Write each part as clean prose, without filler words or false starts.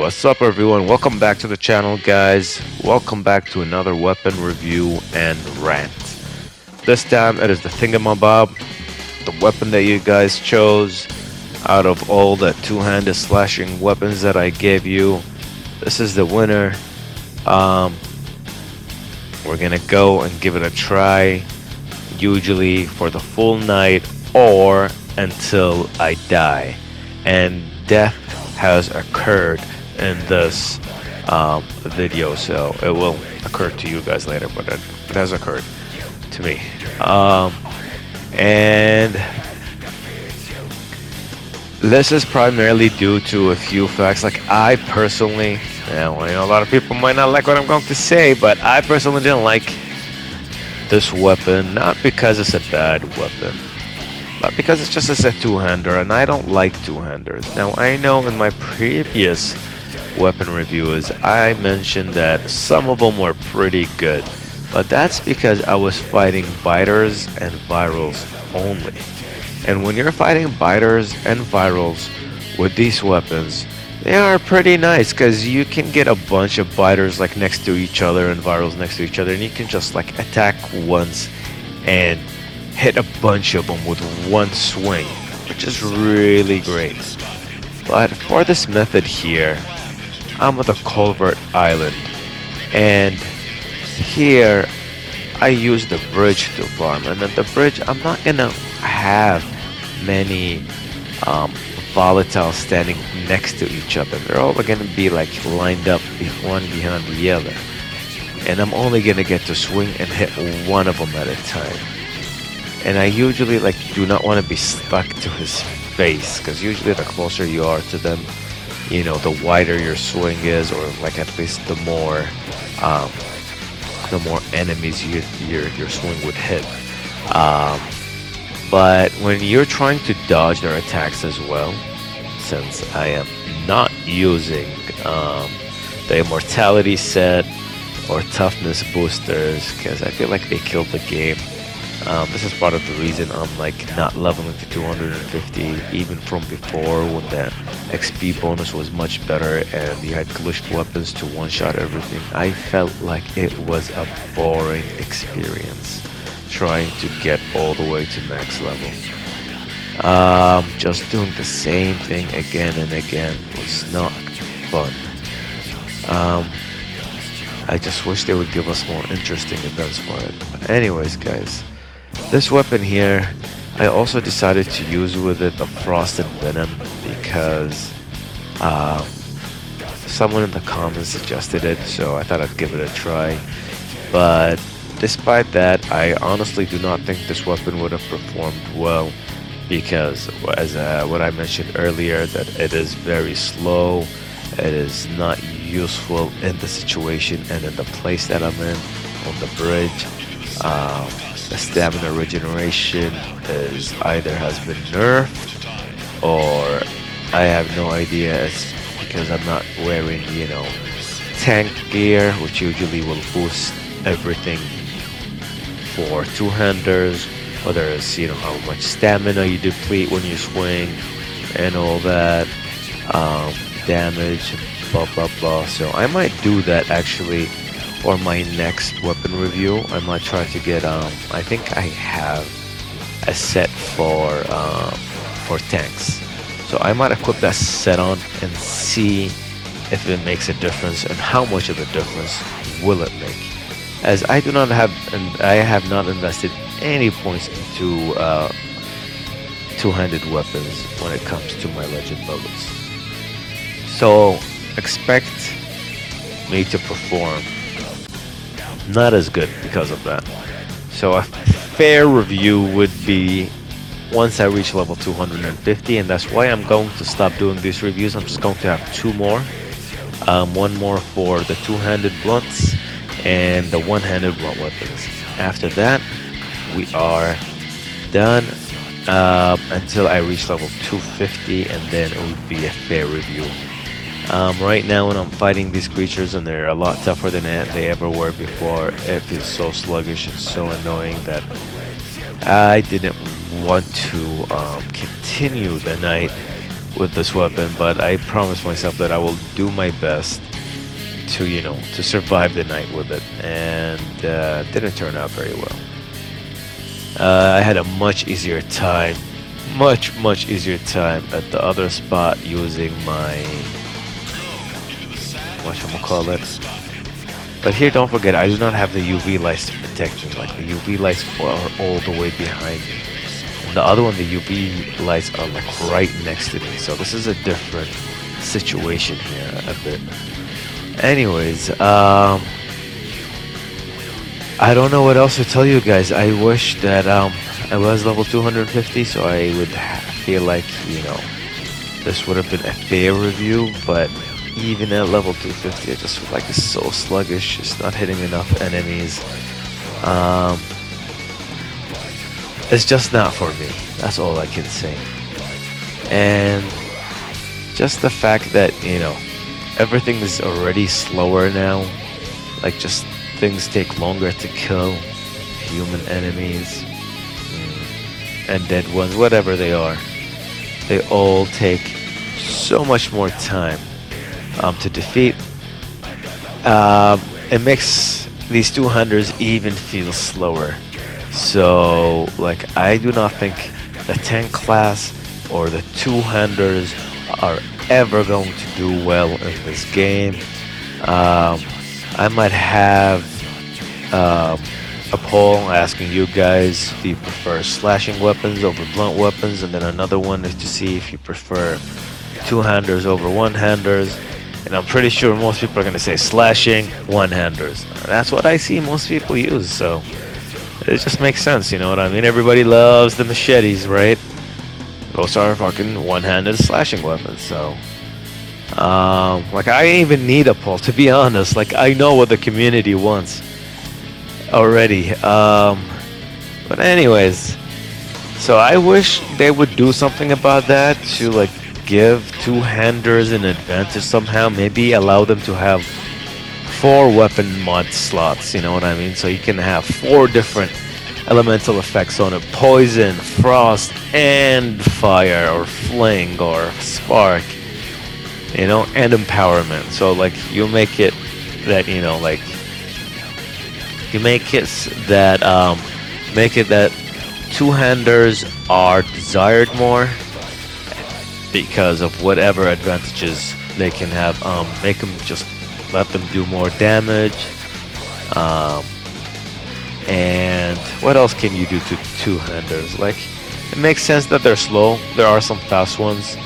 What's up, everyone? Welcome back to the channel, guys. Welcome back to another weapon review and rant. This time it is the Thingamabob, the weapon that you guys chose out of all the two-handed slashing weapons that I gave you. This is the winner. Um, we're gonna go and give it a try, usually for the full night or until I die. And death has occurred in this video, so it will occur to you guys later, but it has occurred to me. And this is primarily due to a few facts. Like, I personally, I know a lot of people might not like what I'm going to say, but I personally didn't like this weapon, not because it's a bad weapon, but because it's a two-hander, and I don't like two-handers. Now, I know in my previous weapon reviews, I mentioned that some of them were pretty good, but that's because I was fighting biters and virals only. And when you're fighting biters and virals with these weapons, they are pretty nice because you can get a bunch of biters like next to each other and virals next to each other, and you can just like attack once and hit a bunch of them with one swing, which is really great. But for this method here, I'm at the Culvert Island, and here I use the bridge to farm. And at the bridge, I'm not gonna have many volatiles standing next to each other. They're all gonna be like lined up one behind the other, and I'm only gonna get to swing and hit one of them at a time. And I usually do not want to be stuck to his face, because usually the closer you are to them, you know, the wider your swing is, or like at least the more enemies your swing would hit. But when you're trying to dodge their attacks as well, since I am not using the immortality set or toughness boosters, because I feel like they killed the game. This is part of the reason I'm like not leveling to 250 even from before, when the XP bonus was much better and you had glitched weapons to one-shot everything. I felt like it was a boring experience trying to get all the way to max level. Just doing the same thing again and again was not fun. I just wish they would give us more interesting events for it. But anyways, guys, this weapon here, I also decided to use with it the Frosted Venom because someone in the comments suggested it, so I thought I'd give it a try. But despite that, I honestly do not think this weapon would have performed well, because as what I mentioned earlier, that it is very slow, it is not useful in the situation and in the place that I'm in, on the bridge. The stamina regeneration is either has been nerfed, or I have no idea. It's because I'm not wearing, you know, tank gear, which usually will boost everything for two-handers, whether it's, you know, how much stamina you deplete when you swing and all that, damage, blah blah blah. So I might do that actually for my next weapon review. I might try to get I think I have a set for tanks, so I might equip that set on and see if it makes a difference and how much of a difference will it make, as I do not have, and I have not invested any points into two-handed weapons when it comes to my legend levels. So expect me to perform not as good because of that. So a fair review would be once I reach level 250, and that's why I'm going to stop doing these reviews. I'm just going to have two more. One more for the two-handed blunts and the one-handed blunt weapons. After that, we are done until I reach level 250, and then it would be a fair review. Right now when I'm fighting these creatures, and they're a lot tougher than they ever were before, it feels so sluggish and so annoying that I didn't want to continue the night with this weapon, but I promised myself that I will do my best to, to survive the night with it, and didn't turn out very well. I had a much easier time, much easier time at the other spot using my, whatchamacallit. But here, don't forget, I do not have the UV lights to protect me. Like, the UV lights are all the way behind me. And the other one, the UV lights are like right next to me. So this is a different situation here a bit. Anyways, I don't know what else to tell you guys. I wish that I was level 250, so I would feel like, this would have been a fair review, but even at level 250, I just feel like it's so sluggish. It's not hitting enough enemies. It's just not for me. That's all I can say. And just the fact that, everything is already slower now. Like, just things take longer to kill. Human enemies and dead ones, whatever they are. They all take so much more time to defeat. It makes these 200s even feel slower. So, like, I do not think the tank class or the 200s are ever going to do well in this game. I might have a poll asking you guys, do you prefer slashing weapons over blunt weapons, and then another one is to see if you prefer two-handers over one-handers. And I'm pretty sure most people are going to say slashing one-handers. That's what I see most people use, so it just makes sense, you know what I mean? Everybody loves the machetes, right? Those are fucking one-handed slashing weapons, so like, I didn't even need a poll, to be honest. Like, I know what the community wants already. But anyways, so I wish they would do something about that to, like, give two-handers an advantage somehow. Maybe allow them to have 4 weapon mod slots, you know what I mean? So you can have 4 different elemental effects on it: poison, frost, and fire, or fling, or spark, you know, and empowerment. So, like, you make it that, you know, like, you make it that two-handers are desired more because of whatever advantages they can have. Make them, just let them do more damage. And what else can you do to two-handers? Like, it makes sense that they're slow. There are some fast ones.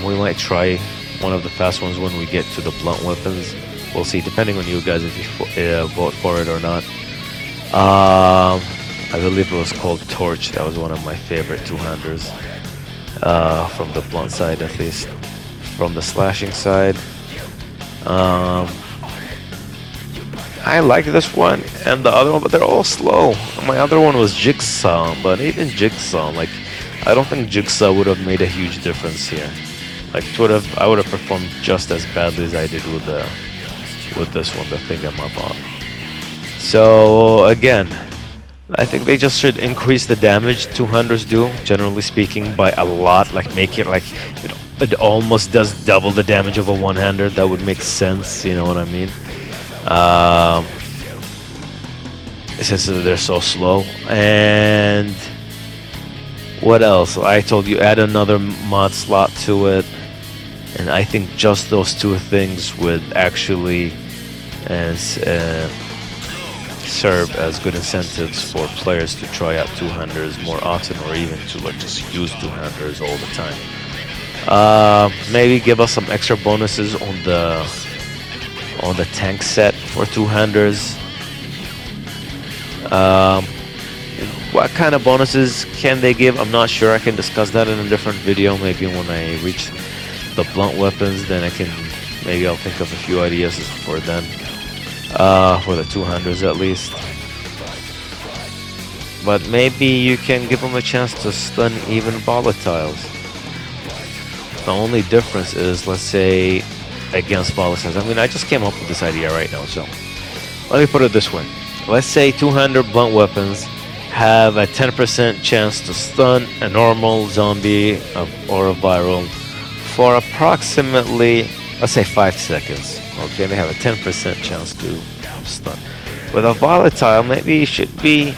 We might try one of the fast ones when we get to the blunt weapons. We'll see, depending on you guys, if you vote for it or not. I believe it was called Torch. That was one of my favorite two-handers. From the blunt side, at least. From the slashing side, I like this one and the other one, but they're all slow. My other one was Jigsaw, but even Jigsaw, like, I don't think Jigsaw would have made a huge difference here. Like, I would have performed just as badly as I did with this one, the Thingamabob. So again, I think they just should increase the damage 200s do, generally speaking, by a lot. Like, make it like it almost does double the damage of a one-hander. That would make sense, you know what I mean? Since they're so slow. And what else? I told you, add another mod slot to it, and I think just those 2 things would actually serve as good incentives for players to try out two-handers more often, or even to, like, just use two-handers all the time. Maybe give us some extra bonuses on the tank set for two-handers. What kind of bonuses can they give? I'm not sure. I can discuss that in a different video. Maybe when I reach the blunt weapons, then maybe I'll think of a few ideas for them. For the two-handers at least. But maybe you can give them a chance to stun even volatiles. The only difference is, let's say, against volatiles. I mean, I just came up with this idea right now, so let me put it this way. Let's say 200 blunt weapons have a 10% chance to stun a normal zombie or a viral for approximately, let's say, 5 seconds. Okay, they have a 10% chance to stun. With a volatile, maybe it should be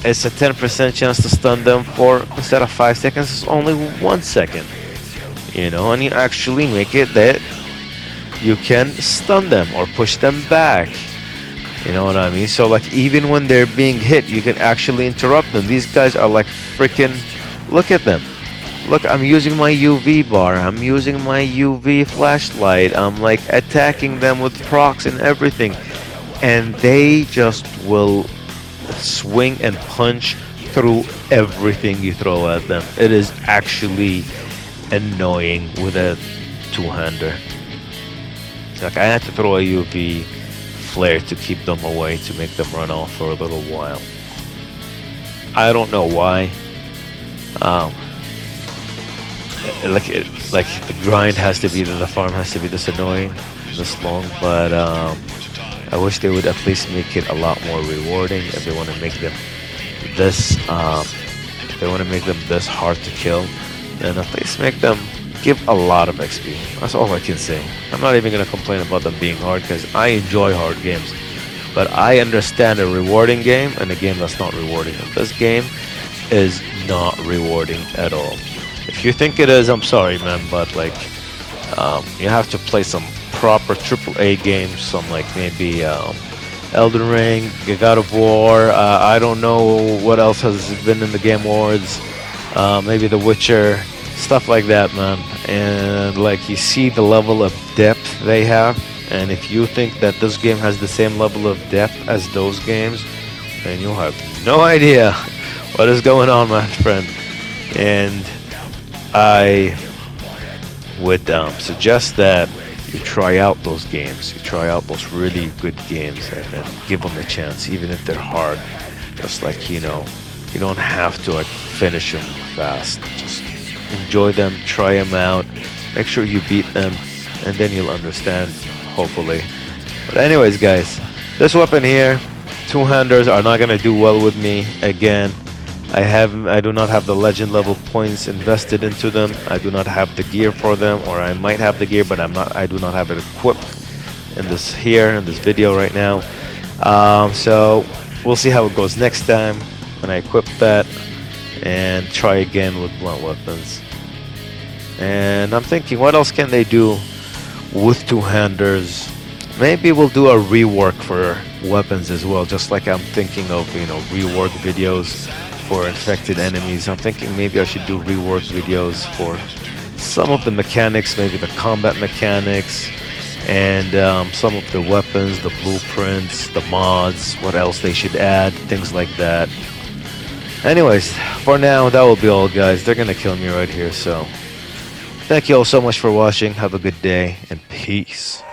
it's a 10% chance to stun them for, instead of 5 seconds, it's only 1 second. You know, and you actually make it that you can stun them or push them back. You know what I mean? So like even when they're being hit, you can actually interrupt them. These guys are like freaking, look at them. Look, I'm using my UV bar. I'm using my UV flashlight. I'm like attacking them with procs and everything. And they just will swing and punch through everything you throw at them. It is actually annoying with a two-hander. It's like I had to throw a UV flare to keep them away, to make them run off for a little while. I don't know why. Like the grind has to be, the farm has to be this annoying, this long, but I wish they would at least make it a lot more rewarding. If they want to make them this, if they want to make them this hard to kill, then at least make them give a lot of XP. That's all I can say. I'm not even gonna complain about them being hard because I enjoy hard games, but I understand a rewarding game and a game that's not rewarding. And this game is not rewarding at all. If you think it is, I'm sorry, man, but like you have to play some proper AAA games, some like maybe Elden Ring, God of War. I don't know what else has been in the Game Awards. Maybe The Witcher, stuff like that, man. And like you see the level of depth they have, and if you think that this game has the same level of depth as those games, then you'll have no idea what is going on, my friend. And I would suggest that you try out those games. You try out those really good games and then give them a chance, even if they're hard. Just like, you know, you don't have to like finish them fast. Just enjoy them, try them out, make sure you beat them, and then you'll understand, hopefully. But anyways, guys, this weapon here, two-handers are not gonna do well with me. Again, I do not have the legend level points invested into them. I do not have the gear for them, or I might have the gear, but I do not have it equipped in this video right now. So we'll see how it goes next time when I equip that and try again with blunt weapons. And I'm thinking, what else can they do with two-handers? Maybe we'll do a rework for weapons as well, just like I'm thinking of, you know, rework videos for infected enemies. I'm thinking maybe I should do rework videos for some of the mechanics, maybe the combat mechanics, and some of the weapons, the blueprints, the mods, what else they should add, things like that. Anyways, for now, that will be all, guys. They're gonna kill me right here, so thank you all so much for watching. Have a good day, and peace.